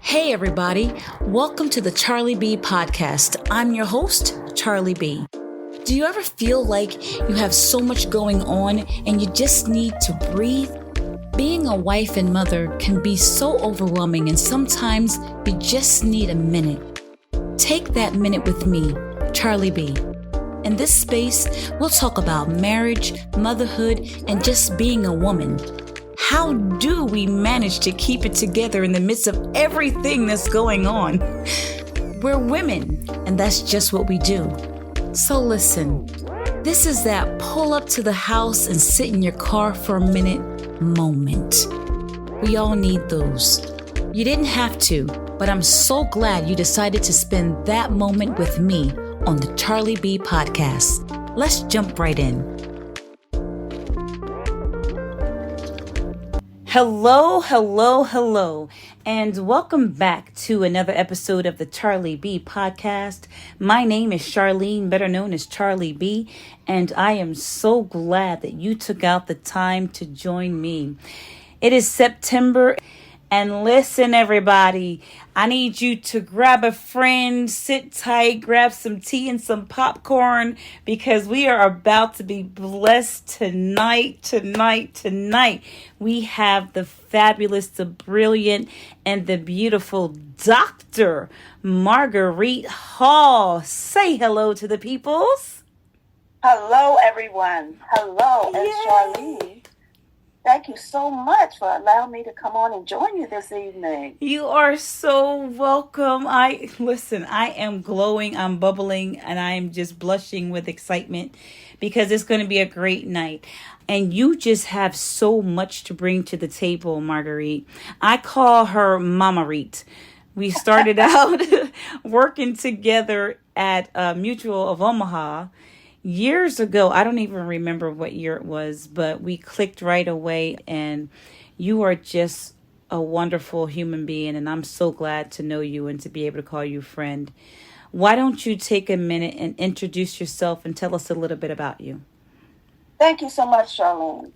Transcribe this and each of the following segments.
Hey everybody, welcome to the CharlieB podcast. I'm your host, CharlieB. Do you ever feel like you have so much going on and you just need to breathe? Being a wife and mother can be so overwhelming, and sometimes you just need a minute. Take that minute with me, CharlieB. In this space, we'll talk about marriage, motherhood, and just being a woman. How do we manage to keep it together in the midst of everything that's going on? We're women, and that's just what we do. So listen, this is that pull up to the house and sit in your car for a minute moment. We all need those. You didn't have to, but I'm so glad you decided to spend that moment with me on the CharlieB podcast. Let's jump right in. Hello, and welcome back to another episode of the CharlieB podcast. My name is Charlene, better known as CharlieB, and I am so glad that you took out the time to join me. It is September, and listen, everybody, I need you to grab a friend, sit tight, grab some tea and some popcorn, because we are about to be blessed tonight. We have the fabulous, the brilliant, and the beautiful Dr. Marguerite Hall. Say hello to the peoples. Hello, everyone. Hello, and Charlene. Thank you so much for allowing me to come on and join you this evening. You are so welcome. I am glowing, I'm bubbling, and I am just blushing with excitement because it's going to be a great night. And you just have so much to bring to the table, Marguerite. I call her Marguerite. We started out working together at Mutual of Omaha years ago. I don't even remember what year it was, but we clicked right away, and you are just a wonderful human being, and I'm so glad to know you and to be able to call you friend. Why don't you take a minute and introduce yourself and tell us a little bit about you? Thank you so much, Charlene.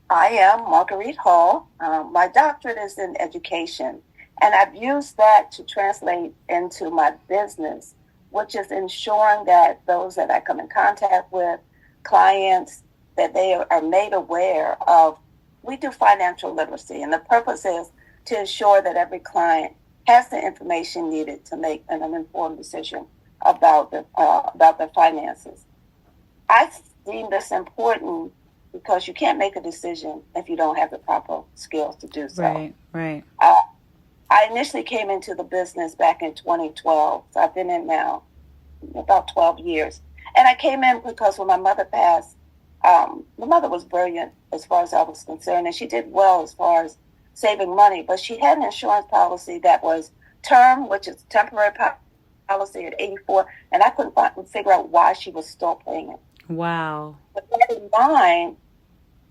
I am Marguerite Hall. My doctorate is in education, and I've used that to translate into my business, which is ensuring that those that I come in contact with, clients, that they are made aware of. We do financial literacy, and the purpose is to ensure that every client has the information needed to make an informed decision about their finances. I deem this important because you can't make a decision if you don't have the proper skills to do so. Right. I initially came into the business back in 2012, so I've been in now about 12 years. And I came in because when my mother passed, my mother was brilliant as far as I was concerned, and she did well as far as saving money, but she had an insurance policy that was term, which is temporary policy at 84, and I couldn't figure out why she was still paying it. Wow. With that in mind,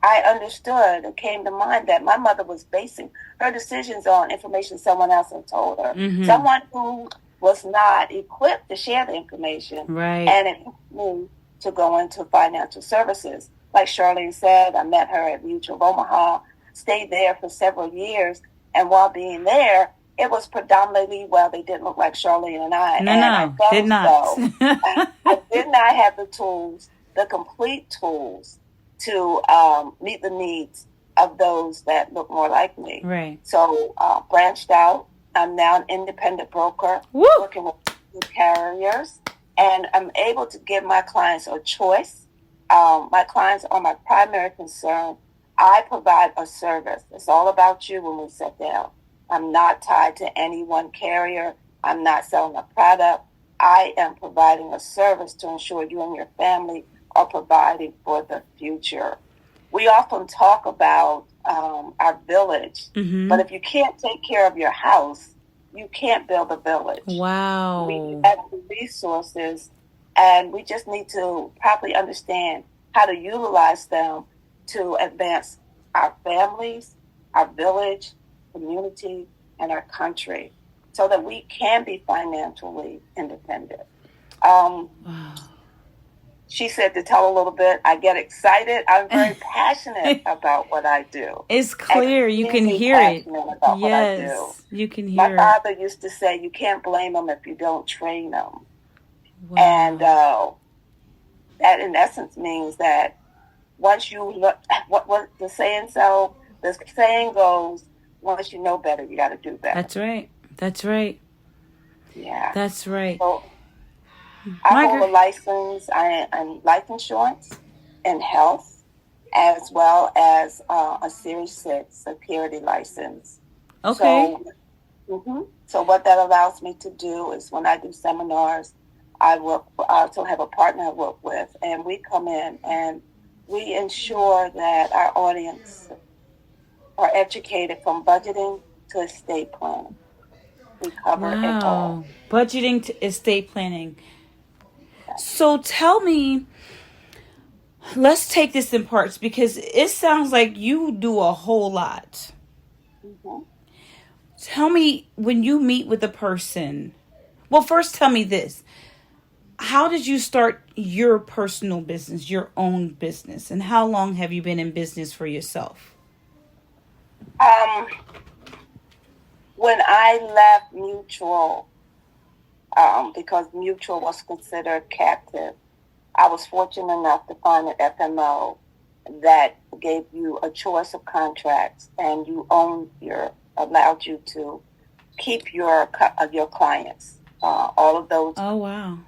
I understood, it came to mind that my mother was basing her decisions on information someone else had told her. Mm-hmm. Someone who was not equipped to share the information. Right. And it helped me to go into financial services. Like Charlene said, I met her at Mutual of Omaha, stayed there for several years, and while being there, it was predominantly, they didn't look like Charlene and I. Did not. I did not have the tools, the complete tools, to meet the needs of those that look more like me. Right. So branched out. I'm now an independent broker. Woo! Working with carriers, and I'm able to give my clients a choice. My clients are my primary concern. I provide a service. It's all about you when we sit down. I'm not tied to any one carrier. I'm not selling a product. I am providing a service to ensure you and your family are providing for the future. We often talk about our village, mm-hmm. but if you can't take care of your house, you can't build a village. Wow. We have the resources, and we just need to properly understand how to utilize them to advance our families, our village, community, and our country so that we can be financially independent. Wow. she said to tell a little bit. I get excited. I'm very passionate about what I do. It's clear. You can Extremely hear it. passionate about what I do. Yes, you can My hear it. father used to say, you can't blame them if you don't train them. Wow. And that in essence means that once you look, what the saying goes, once you know better, you got to do better. That's right. That's right. Yeah. That's right. So I hold a license in life insurance and health, as well as a Series 6 security license. Okay. So what that allows me to do is when I do seminars, I also have a partner I work with, and we come in and we ensure that our audience are educated from budgeting to estate planning. We cover it all. Budgeting to estate planning. So tell me, let's take this in parts because it sounds like you do a whole lot. Tell me, when you meet with a person, well, first tell me this. How did you start your personal business, your own business? And how long have you been in business for yourself? When I left Mutual, because Mutual was considered captive, I was fortunate enough to find an FMO that gave you a choice of contracts, and you allowed you to keep your clients. All of those. Oh, wow.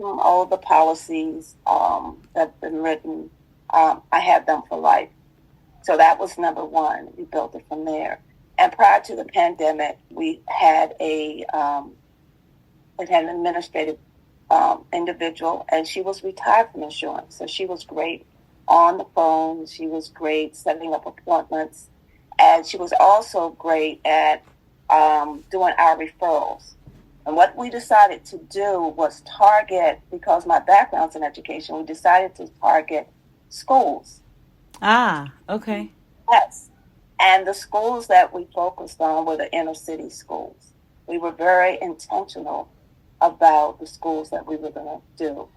All of the policies that have been written, I had them for life. So that was number one. We built it from there. And prior to the pandemic, we had an administrative individual, and she was retired from insurance. So she was great on the phone. She was great setting up appointments. And she was also great at doing our referrals. And what we decided to do was target, because my background's in education, we decided to target schools. Ah, okay. Yes. And the schools that we focused on were the inner city schools. We were very intentional about the schools that we were going to do.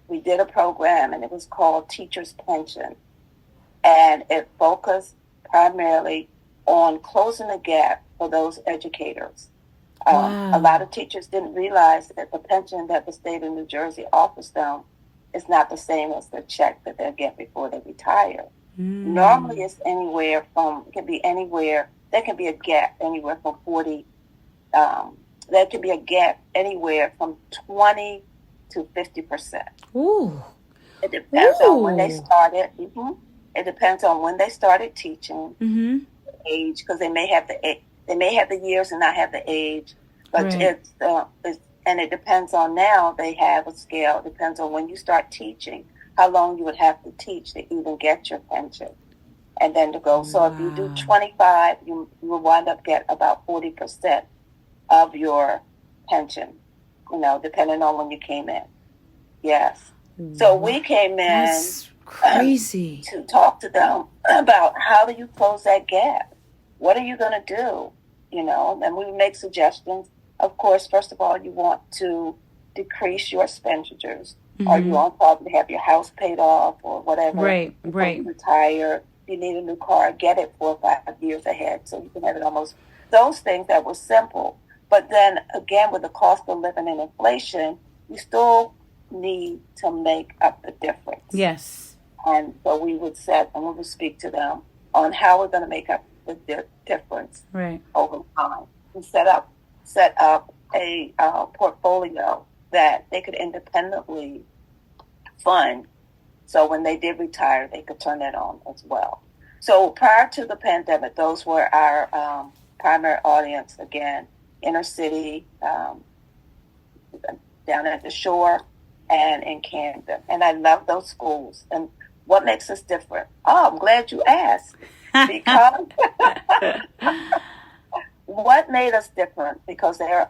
We did a program, and it was called Teachers Pension. And it focused primarily on closing the gap for those educators. Wow. A lot of teachers didn't realize that the pension that the state of New Jersey offers them is not the same as the check that they'll get before they retire. Normally it's there can be a gap anywhere from 40, there can be a gap anywhere from 20 to 50%. Ooh. It depends on when they started. It depends on when they started teaching, age, because they may have the years and not have the age, but right. And it depends on, now they have a scale. It depends on when you start teaching, how long you would have to teach to even get your pension, and then to go. So if you do 25, you will wind up get about 40% of your pension, depending on when you came in. Yes. So we came in. That's crazy. To talk to them about how do you close that gap? What are you going to do? And we make suggestions. Of course, first of all, you want to decrease your expenditures. Or you want probably to have your house paid off or whatever. Right. You retire. You need a new car. Get it 4 or 5 years ahead so you can have it almost. Those things that were simple. But then, again, with the cost of living and inflation, you still need to make up the difference. Yes. And so we would speak to them on how we're going to make up the difference over time. And set up a portfolio that they could independently fund. So when they did retire, they could turn it on as well. So prior to the pandemic, those were our primary audience. Again, inner city, down at the shore, and in Camden. And I love those schools. And what makes us different? Oh, I'm glad you asked. Because what made us different? Because there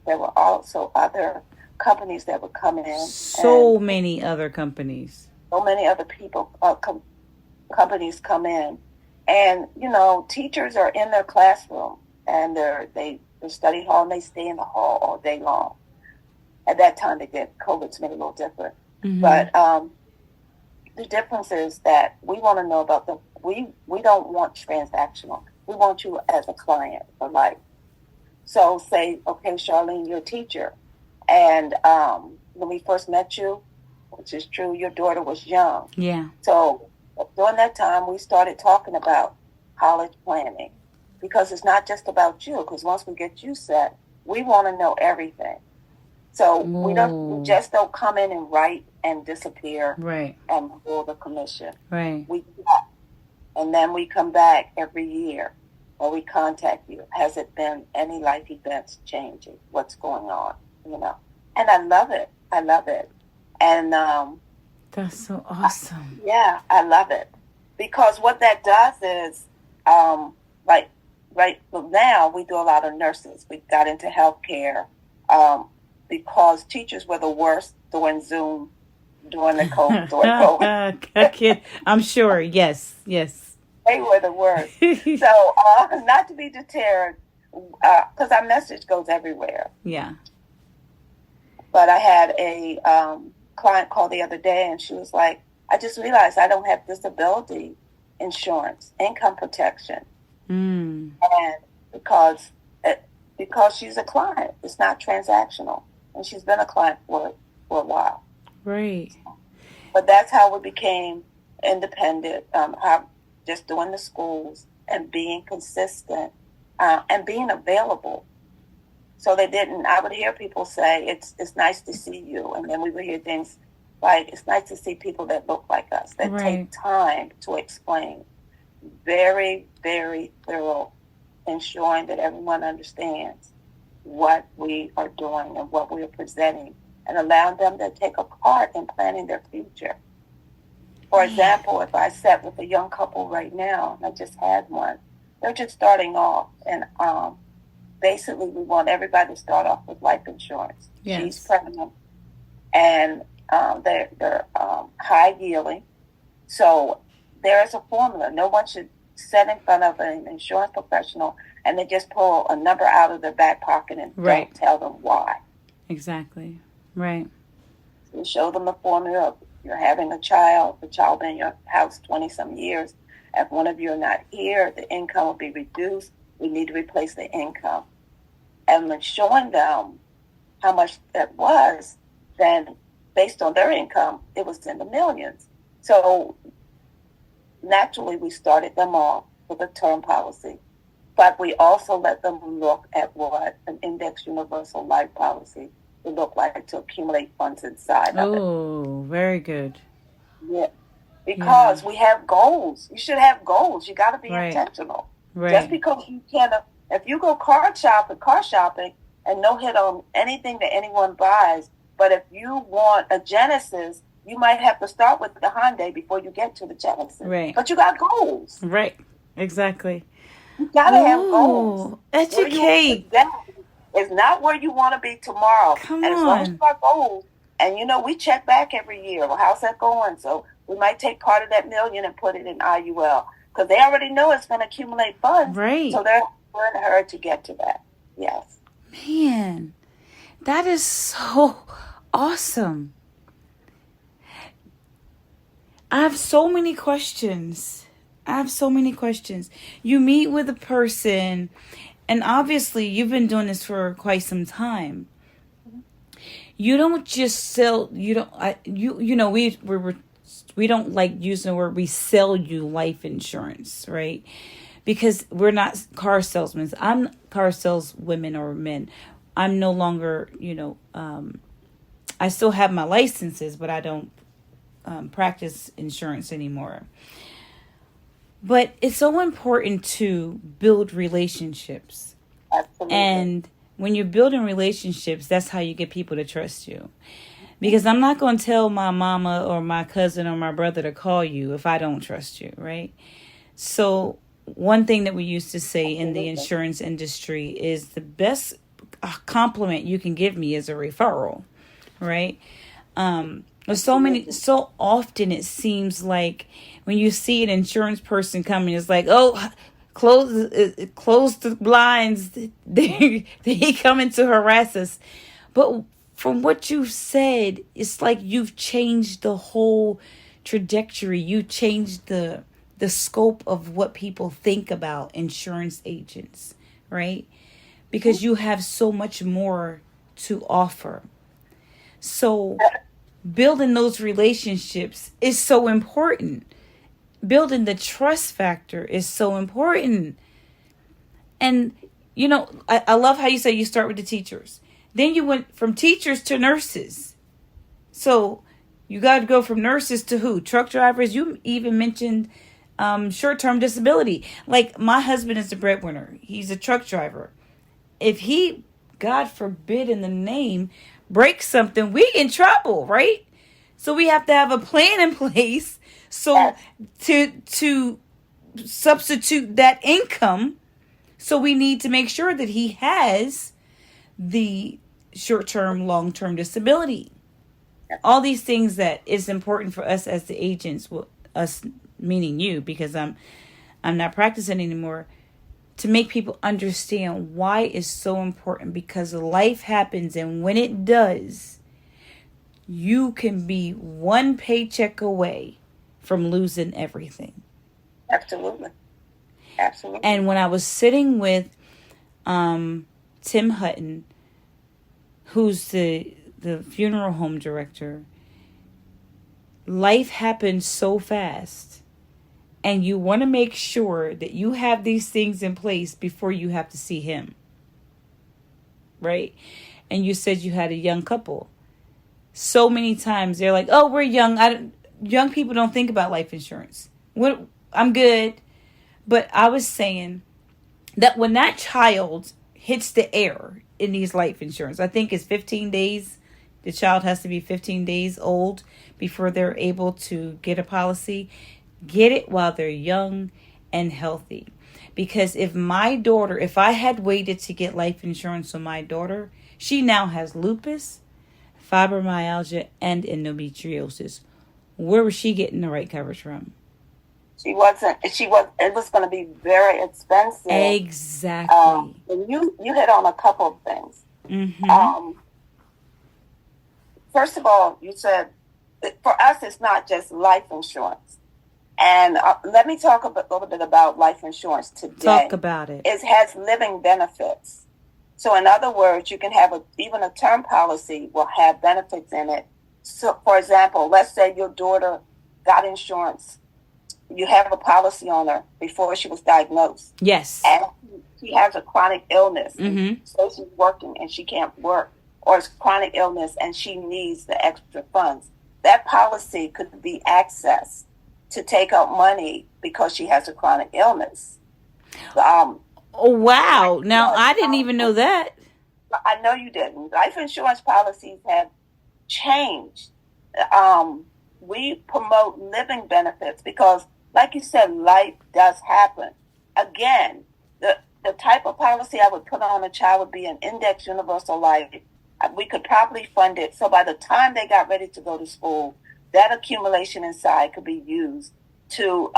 were also other companies that would come in. So many other companies. So many other people, companies come in. And, teachers are in their classroom, and they're study hall, and they stay in the hall all day long. At that time, COVID's made it a little different. But the difference is that we want to know about we don't want transactional. We want you as a client for life. So say, okay, Charlene, you're a teacher. And when we first met you, which is true, your daughter was young. Yeah. So during that time, we started talking about college planning, because it's not just about you. Because once we get you set, we want to know everything. So we just don't come in and write and disappear, right, and pull the commission. Right. And then we come back every year, or we contact you. Has it been any life events changing? What's going on? You know, and I love it. I love it. And that's so awesome. I love it, because what that does is, like right now, we do a lot of nurses. We got into healthcare because teachers were the worst doing Zoom during the COVID. I'm sure. Yes. They were the worst. So not to be deterred, because our message goes everywhere. Yeah. But I had a client call the other day, and she was like, I just realized I don't have disability insurance, income protection. And because she's a client, it's not transactional. And she's been a client for a while. Right. But that's how we became independent, just doing the schools and being consistent and being available. So I would hear people say, it's nice to see you. And then we would hear things like, it's nice to see people that look like us, that take time to explain. Very, very thorough, ensuring that everyone understands what we are doing and what we are presenting, and allowing them to take a part in planning their future. For example, if I sat with a young couple right now, and I just had one, they're just starting off, and basically we want everybody to start off with life insurance. Yes. She's pregnant, and they're high yielding. So there is a formula. No one should sit in front of an insurance professional and they just pull a number out of their back pocket and don't tell them why. Exactly. Right. So we show them the formula of, you're having a child, the child been in your house 20-some years. If one of you are not here, the income will be reduced. We need to replace the income. And when showing them how much that was, then based on their income, it was in the millions. So naturally, we started them off with a term policy. But we also let them look at what an index universal life policy would look like to accumulate funds inside of it. Oh, very good. Yeah. Because we have goals. You should have goals. You got to be intentional. Right. Just because you can't, if you go car shopping, and no hit on anything that anyone buys, but if you want a Genesis, you might have to start with the Hyundai before you get to the Genesis. Right. But you got goals. Right. Exactly. You got to have goals. Educate. It's not where you want to be tomorrow. Come and on. As long as you got goals, and we check back every year. Well, how's that going? So we might take part of that million and put it in IUL, because they already know it's going to accumulate funds. Right. So they're in a hurry to get to that. Yes. Man, that is so awesome. I have so many questions. You meet with a person, and obviously you've been doing this for quite some time. You don't just sell. We don't like using the word we sell you life insurance, right? Because we're not car salesmen. I'm car saleswomen or men. I'm no longer, I still have my licenses, but I don't practice insurance anymore. But it's so important to build relationships. Absolutely. And when you're building relationships, that's how you get people to trust you. Because I'm not going to tell my mama or my cousin or my brother to call you if I don't trust you, right? So one thing that we used to say in the insurance industry is the best compliment you can give me is a referral, right? So often it seems like when you see an insurance person coming, it's like, oh, close the blinds. They coming to harass us. But from what you've said, it's like you've changed the whole trajectory. You changed the scope of what people think about insurance agents, right? Because you have so much more to offer. So building those relationships is so important. Building the trust factor is so important. And, I love how you say you start with the teachers. Then you went from teachers to nurses. So you got to go from nurses to who? Truck drivers. You even mentioned short-term disability. Like, my husband is the breadwinner. He's a truck driver. If he, God forbid in the name, breaks something, we in trouble, right? So we have to have a plan in place. So to substitute that income, so we need to make sure that he has the short-term, long-term disability. All these things that is important for us as the agents, well, us meaning you, because I'm not practicing anymore, to make people understand why it's so important, because life happens, and when it does, you can be one paycheck away from losing everything. Absolutely. And when I was sitting with Tim Hutton, who's the funeral home director, life happens so fast. And you want to make sure that you have these things in place before you have to see him. Right? And you said you had a young couple. So many times they're like, oh, we're young. Young people don't think about life insurance. I'm good. But I was saying that when that child hits the air in these life insurance, I think it's 15 days. The child has to be 15 days old before they're able to get a policy. Get it while they're young and healthy. Because if I had waited to get life insurance on my daughter, she now has lupus, fibromyalgia, and endometriosis. Where was she getting the right coverage from? It was going to be very expensive. Exactly. And you hit on a couple of things. Mm-hmm. First of all, you said, for us, it's not just life insurance. And let me talk a little bit about life insurance today. Talk about it. It has living benefits. So in other words, you can have even a term policy will have benefits in it. So, for example, let's say your daughter got insurance. You have a policy on her before she was diagnosed. Yes. And she has a chronic illness. Mm-hmm. So she's working and she can't work. Or it's chronic illness and she needs the extra funds. That policy could be accessed to take out money because she has a chronic illness. Oh, wow. Now, I didn't even know that. I know you didn't. Life insurance policies have changed. We promote living benefits because, like you said, life does happen. Again, the type of policy I would put on a child would be an index universal life. We could probably fund it so by the time they got ready to go to school, that accumulation inside could be used to,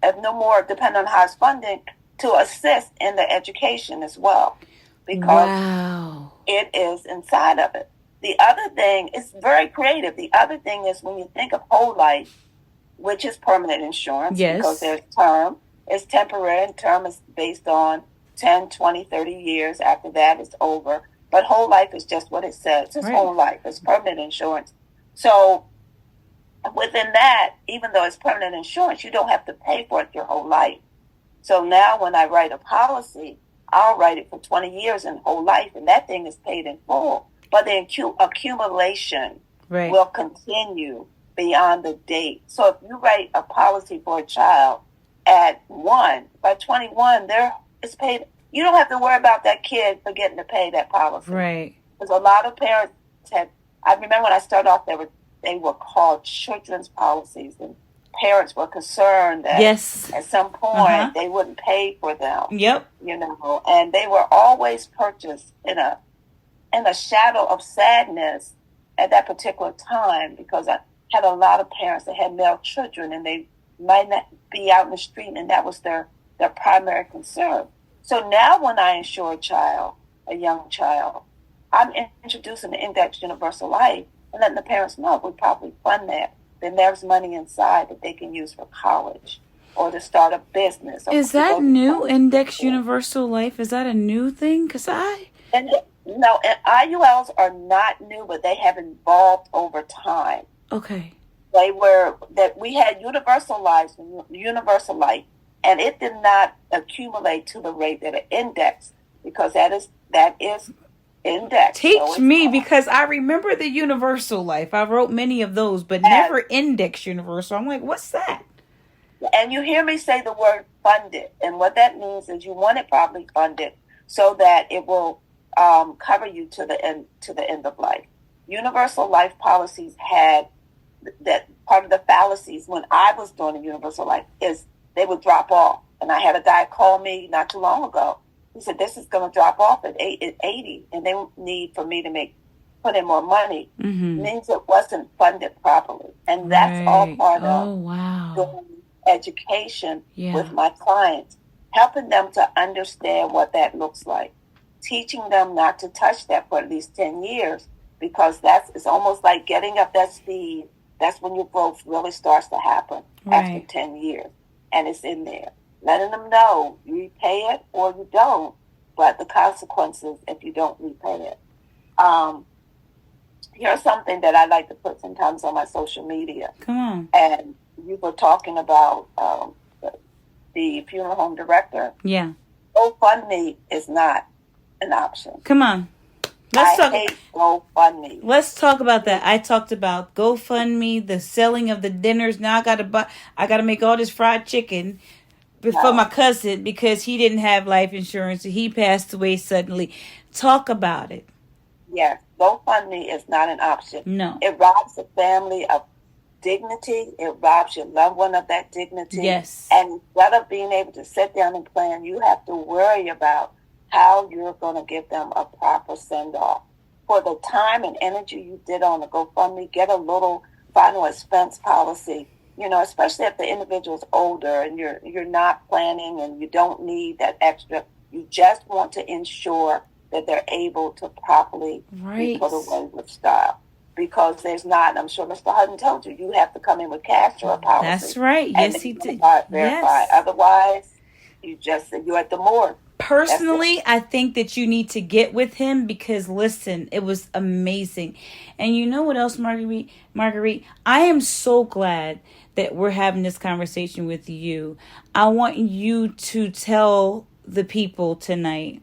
if no more, depending on how it's funded, to assist in the education as well. Because it is inside of it. The other thing is very creative. The other thing is when you think of whole life, which is permanent insurance, yes, because there's term, it's temporary, and term is based on 10, 20, 30 years. After that, it's over. But whole life is just what it says. It's whole life. It's permanent insurance. So within that, even though it's permanent insurance, you don't have to pay for it your whole life. So now when I write a policy, I'll write it for 20 years in whole life, and that thing is paid in full. But the accumulation will continue beyond the date. So if you write a policy for a child at 1, by 21, it's paid. You don't have to worry about that kid forgetting to pay that policy. Right. Because a lot of parents I remember when I started off, they were called children's policies, and parents were concerned that at some point they wouldn't pay for them. Yep. And they were always purchased in a shadow of sadness at that particular time, because I had a lot of parents that had male children and they might not be out in the street, and that was their primary concern. So now when I insure a young child, I'm introducing the Index Universal Life and letting the parents know we probably fund that. Then there's money inside that they can use for college or to start a business. Or Is that new, Index Universal Life? Is that a new thing? No, and IULs are not new, but they have evolved over time. Okay. We had Universal Life, and it did not accumulate to the rate that it indexed, because that is indexed. Teach me, because I remember the Universal Life. I wrote many of those, but never Index Universal. I'm like, what's that? And you hear me say the word funded, and what that means is you want it properly funded so that it will cover you to the end of life. Universal life policies had that. Part of the fallacies when I was doing the Universal Life is they would drop off. And I had a guy call me not too long ago. He said, this is going to drop off at 80, and they need for me to put in more money. Mm-hmm. Means it wasn't funded properly. And that's all part of doing education with my clients, helping them to understand what that looks like, teaching them not to touch that for at least 10 years, because it's almost like getting up that speed. That's when your growth really starts to happen after 10 years. And it's in there. Letting them know you repay it or you don't, but the consequences if you don't repay it. Here's something that I like to put sometimes on my social media. Come on. And you were talking about the funeral home director. Yeah. GoFundMe is not an option. Come on. I hate GoFundMe. Let's talk about that. I talked about GoFundMe, the selling of the dinners. Now I gotta make all this fried chicken for my cousin because he didn't have life insurance and he passed away suddenly. Talk about it. Yes, GoFundMe is not an option. No. It robs the family of dignity. It robs your loved one of that dignity. Yes. And instead of being able to sit down and plan, you have to worry about how you're going to give them a proper send-off. For the time and energy you did on the GoFundMe, get a little final expense policy, especially if the individual's older and you're not planning and you don't need that extra. You just want to ensure that they're able to properly be put away with style. Because there's not, I'm sure Mr. Hutton told you, you have to come in with cash or a policy. That's right. Yes, he did. Verify. Yes. Otherwise, you're at the morgue. Personally, I think that you need to get with him because, listen, it was amazing. And you know what else, Marguerite? I am so glad that we're having this conversation with you. I want you to tell the people tonight,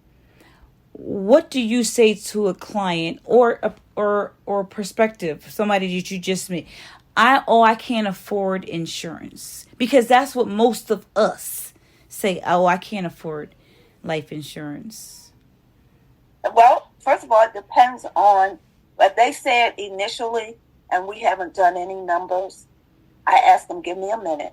what do you say to a client or prospective, somebody that you just met? I can't afford insurance. Because that's what most of us say. I can't afford life insurance. Well, first of all, it depends on what they said initially, and we haven't done any numbers. I asked them, give me a minute,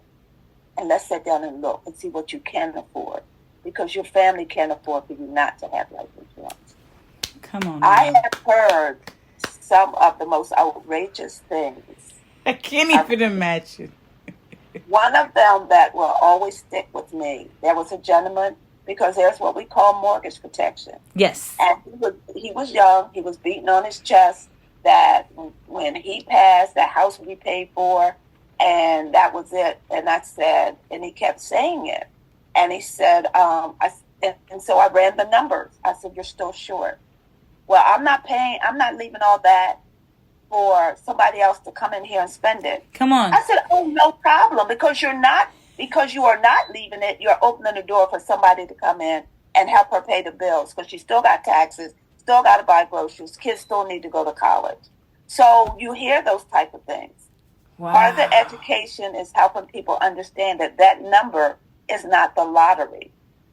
and let's sit down and look and see what you can afford, because your family can't afford for you not to have life insurance. Come on. I have heard some of the most outrageous things. I can't even imagine. One of them that will always stick with me, there was a gentleman, because there's what we call mortgage protection. Yes. And he was young. He was beating on his chest that when he passed, the house would be paid for, and that was it. And I said, and he kept saying it. And he said, and so I ran the numbers. I said, you're still short. Well, I'm not leaving all that for somebody else to come in here and spend it. Come on. I said, oh, no problem, because you are not leaving it, you're opening the door for somebody to come in and help her pay the bills, because she still got taxes, still got to buy groceries, kids still need to go to college. So you hear those type of things. Wow. Part of the education is helping people understand that number is not the lottery.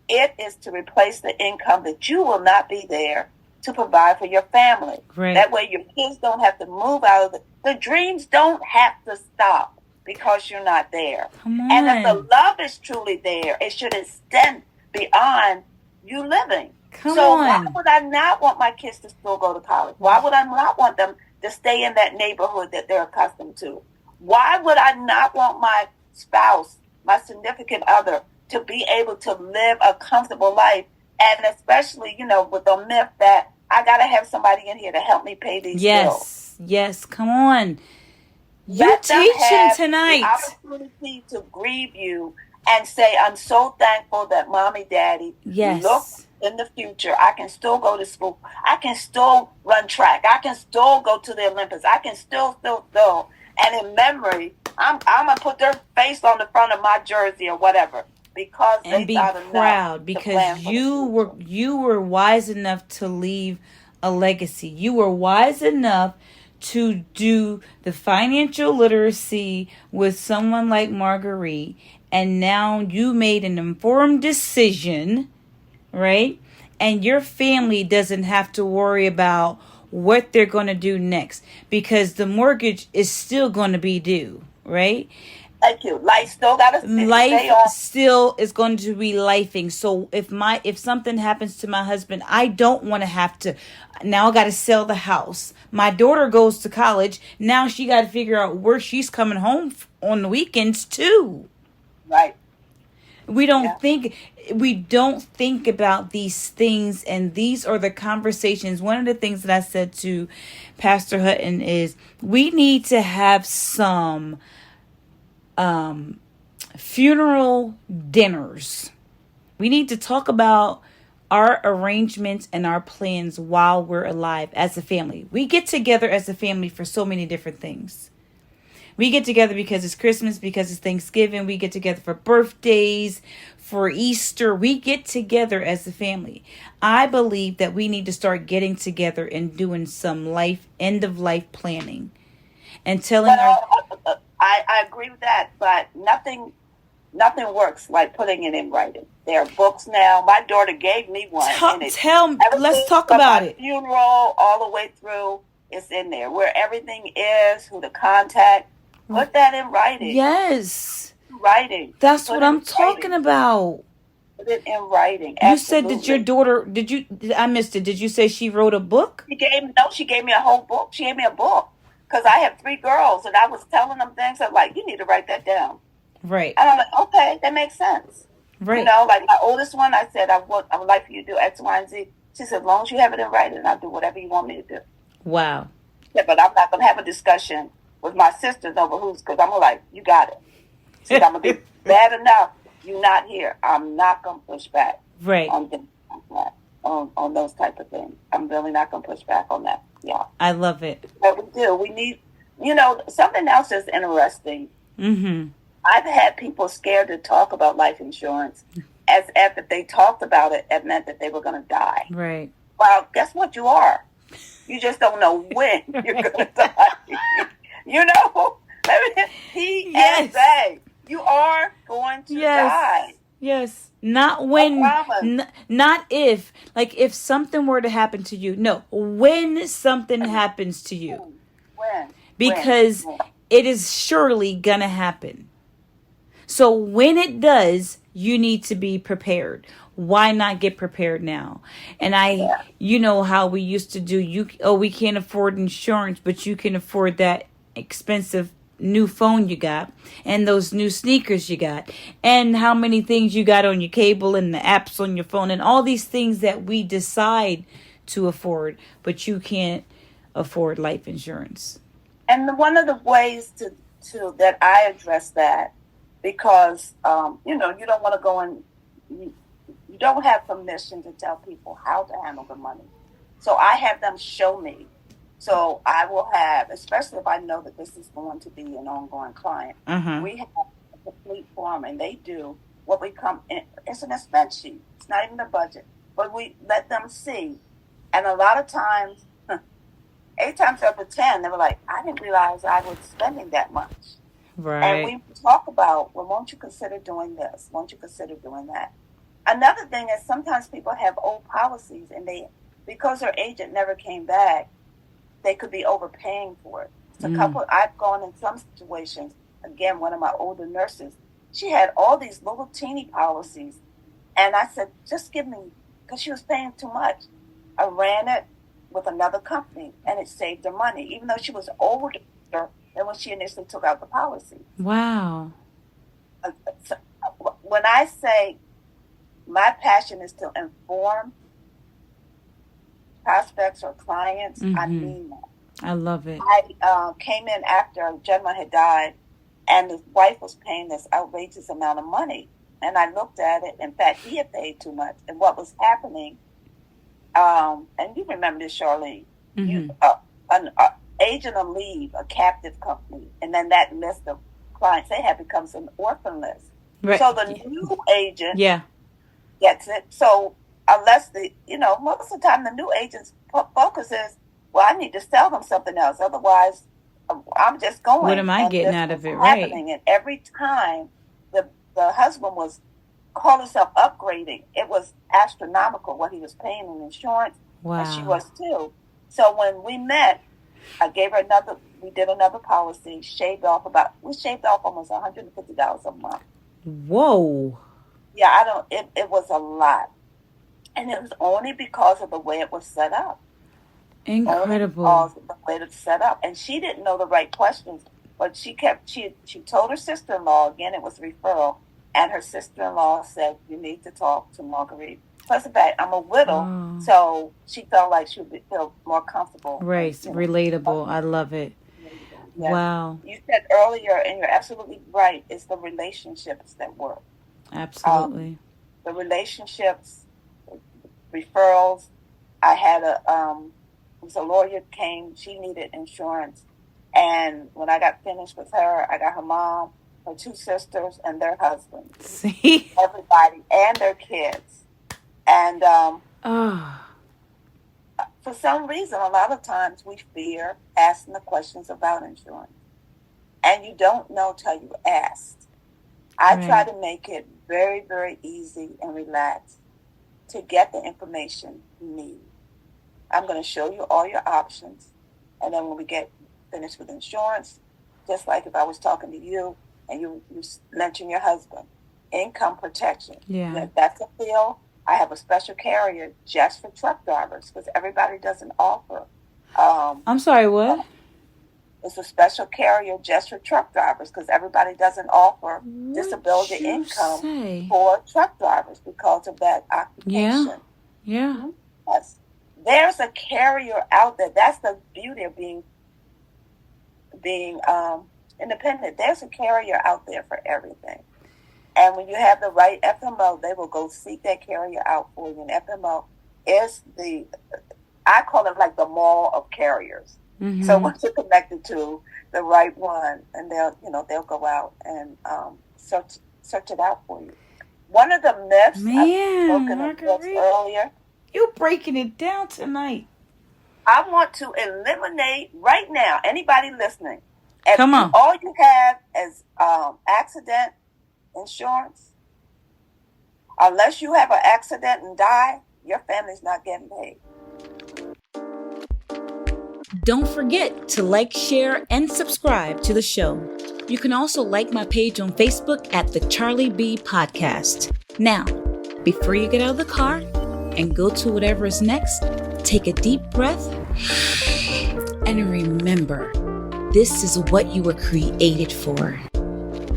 It is to replace the income that you will not be there to provide for your family. Right. That way your kids don't have to move out of the dreams don't have to stop because you're not there. Come on. And if the love is truly there, it should extend beyond you living. Why would I not want my kids to still go to college? Why would I not want them to stay in that neighborhood that they're accustomed to? Why would I not want my spouse, my significant other, to be able to live a comfortable life? And especially, with the myth that I got to have somebody in here to help me pay these bills. Yes. Come on. You Let them teaching have the tonight. opportunity to grieve you and say, I'm so thankful that mommy, daddy look Yes. in the future. I can still go to school. I can still run track. I can still go to the Olympics. I can still. And in memory, I'm going to put their face on the front of my jersey or whatever. Because And they be thought proud enough to because plan for the future. you were wise enough to leave a legacy. You were wise enough to do the financial literacy with someone like Marguerite, and now you made an informed decision, right? And your family doesn't have to worry about what they're going to do next because the mortgage is still going to be due, right? Thank you. Life still got to Life stay on. still is going to be lifing. So if something happens to my husband, I don't want to have to, now I got to sell the house. My daughter goes to college. Now she got to figure out where she's coming home on the weekends too. Right. We don't think about these things, and these are the conversations. One of the things that I said to Pastor Hutton is we need to have some funeral dinners. We need to talk about our arrangements and our plans while we're alive as a family. We get together as a family for so many different things. We get together because it's Christmas, because it's Thanksgiving. We get together for birthdays, for Easter. We get together as a family. I believe that we need to start getting together and doing some end of life planning and telling I agree with that, but nothing works like putting it in writing. There are books now. My daughter gave me one. Let's talk about it. Funeral all the way through, it's in there. Where everything is, who to contact. Put that in writing. Yes. Writing. That's what I'm talking about. Put it in writing. You said that your daughter, I missed it. Did you say she wrote a book? She gave me a whole book. She gave me a book. Because I have 3 girls, and I was telling them things. I'm like, you need to write that down. Right. And I'm like, okay, that makes sense. Right. You know, like my oldest one, I said, I would like for you to do X, Y, and Z. She said, as long as you have it in writing, I'll do whatever you want me to do. Wow. Yeah, but I'm not going to have a discussion with my sisters over because I'm like, you got it. See, I'm going to be bad enough. You're not here. I'm not going to push back. Right. On those type of things. I'm really not going to push back on that. Yeah. I love it. But we do. We need, something else that's interesting. Mm-hmm. I've had people scared to talk about life insurance as if they talked about it, it meant that they were going to die. Right. Well, guess what you are? You just don't know when you're going to die. PSA. You are going to die. Yes. Not when, not if. Like if something were to happen to you. No, when something happens to you. When? Because it is surely going to happen. So when it does, you need to be prepared. Why not get prepared now? And you know how we used to do, we can't afford insurance, but you can afford that expensive new phone you got and those new sneakers you got and how many things you got on your cable and the apps on your phone and all these things that we decide to afford, but you can't afford life insurance. And one of the ways to that I address that, because you don't want to go and you don't have permission to tell people how to handle the money. So I have them show me. So I will have, especially if I know that this is going to be an ongoing client, we have a complete form, and they do what we come in. It's an expense sheet. It's not even a budget, but we let them see. And a lot of times, 8 times out of 10, they were like, I didn't realize I was spending that much. Right. And we talk about, well, won't you consider doing this? Won't you consider doing that? Another thing is sometimes people have old policies, and because their agent never came back, they could be overpaying for it. So I've gone in some situations, again, one of my older nurses, she had all these little teeny policies. And I said, just give me, because she was paying too much. I ran it with another company, and it saved her money, even though she was older than when she initially took out the policy. Wow. So when I say my passion is to inform prospects or clients, I Mm-hmm. mean that. I love it. I came in after a gentleman had died, and his wife was paying this outrageous amount of money. And I looked at it. In fact, he had paid too much. And what was happening, and you remember this, Charlene, Mm-hmm. an agent will leave a captive company, and then that list of clients they have becomes an orphan list. Right. So the new agent Yeah. gets it. So unless most of the time the new agent's focus is, well, I need to sell them something else. Otherwise, I'm just going. What am I And getting this out of was it? Right. happening. And every time the husband was called himself upgrading, it was astronomical what he was paying in insurance. Wow. And she was too. So when we met, I gave her we did another policy, we shaved off almost $150 a month. Whoa. Yeah, it was a lot. And it was only because of the way it was set up. Incredible. Only because of the way it was set up. And she didn't know the right questions, but she told her sister-in-law, again, it was referral, and her sister-in-law said, you need to talk to Marguerite. Plus the fact, I'm a widow, so she felt like she would feel more comfortable. Right, relatable. I love it. Yes. Wow. You said earlier, and you're absolutely right, it's the relationships that work. Absolutely. The relationships, referrals. I had a lawyer came, she needed insurance. And when I got finished with her, I got her mom, her two sisters, and their husbands. See? Everybody, and their kids. And for some reason, a lot of times we fear asking the questions about insurance. And you don't know till you ask. I try to make it very, very easy and relaxed to get the information you need. I'm going to show you all your options. And then when we get finished with insurance, just like if I was talking to you and you mentioned your husband, income protection. Yeah. If that's a field, I have a special carrier just for truck drivers because everybody doesn't offer. I'm sorry, what? It's a special carrier just for truck drivers because everybody doesn't offer disability income for truck drivers because of that occupation. Yeah. Yes. There's a carrier out there. That's the beauty of being independent. There's a carrier out there for everything. And when you have the right FMO, they will go seek that carrier out for you. And FMO is I call it like the mall of carriers. Mm-hmm. So once you're connected to the right one, and they'll go out and search it out for you. One of the myths I've spoken about earlier. You're breaking it down tonight. I want to eliminate right now anybody listening. Come on. All you have is accident insurance. Unless you have an accident and die, your family's not getting paid. Don't forget to like, share, and subscribe to the show. You can also like my page on Facebook at the CharlieB Podcast. Now, before you get out of the car and go to whatever is next, take a deep breath and remember, this is what you were created for.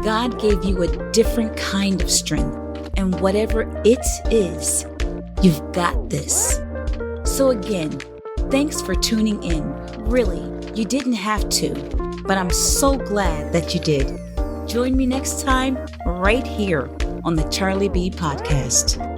God gave you a different kind of strength, and whatever it is, you've got this. So again, thanks for tuning in. Really, you didn't have to, but I'm so glad that you did. Join me next time right here on the CharlieB Podcast.